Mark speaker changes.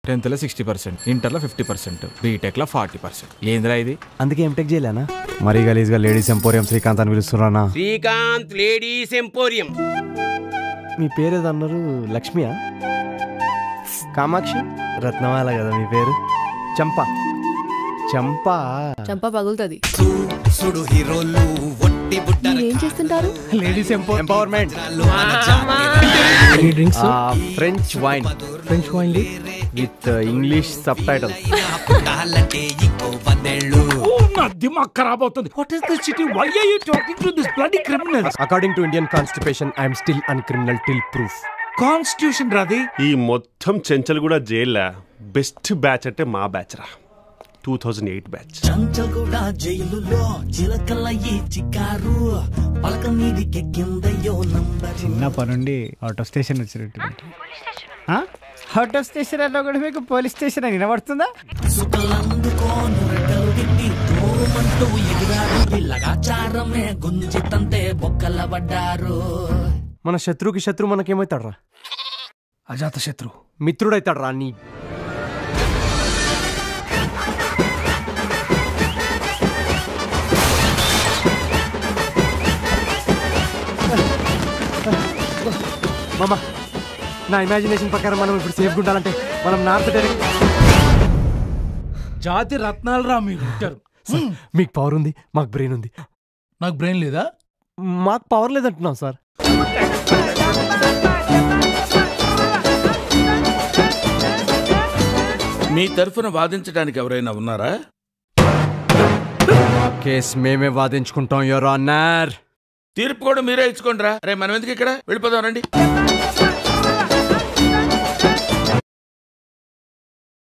Speaker 1: 10th లో 60%, ఇంటర్లో 50%, బీటెక్లో 40%. ఏందిరా ఇది?
Speaker 2: అందుకే ఎంటెక్ చేయలేనా? మరీ గలీజ్గా లేడీస్ ఎంపోరియం శ్రీకాంత్ అని పిలుస్తున్నానా?
Speaker 3: Srikanth ladies emporium.
Speaker 2: మీ పేరు ఏదన్నారు? లక్ష్మియా? కామాక్షి? రత్నమాల కదా మీ పేరు? చంపా
Speaker 4: చంప పగులుతుంది.
Speaker 5: ఏం చేస్తుంటారు?
Speaker 2: Ladies empowerment. French wine with English sub title.
Speaker 6: నా దిమాగ్ ఖరాబ్ అవుతుంది. What is this city? Why are you talking to this bloody criminals?
Speaker 2: According to Indian Constitution, I am still uncriminal till proof.
Speaker 6: Constitution రాది.
Speaker 7: ఈ మొత్తం చెంచల్ కూడా జైల్లా best batch అంటే మా బ్యాచ్ రా, 2008 బ్యాచ్.
Speaker 8: చిన్నప్పటి నుండి ఆటో స్టేషన్ వచ్చినట్టు. ఆటో స్టేషన్ అన్నా కూడా మీకు పోలీస్ స్టేషన్ అని వినబడుతుందా?
Speaker 2: మన శత్రువుకి శత్రు మనకేమవుతాడు రా?
Speaker 6: అజాత శత్రు
Speaker 2: మిత్రుడైతాడు రా. నీ మామ, నా ఇమాజినేషన్ ప్రకారం మనం ఇప్పుడు సేఫ్గా ఉండాలంటే మనం నార్త్ డైరెక్ట్.
Speaker 6: జాతి రత్నాలు రా మీరు.
Speaker 2: మీకు పవర్ ఉంది, మాకు బ్రెయిన్ ఉంది.
Speaker 6: నాకు బ్రెయిన్ లేదా?
Speaker 2: మాకు పవర్ లేదంటున్నాం సార్.
Speaker 9: మీ తరఫున వాదించడానికి ఎవరైనా ఉన్నారా?
Speaker 2: కేసు మేమే వాదించుకుంటాం యువర్ ఆనర్.
Speaker 9: తీర్పు కూడా మీరే ఇచ్చుకోండి రా. రే మనం ఎందుకు ఇక్కడ వెళ్ళిపోదాం రండి.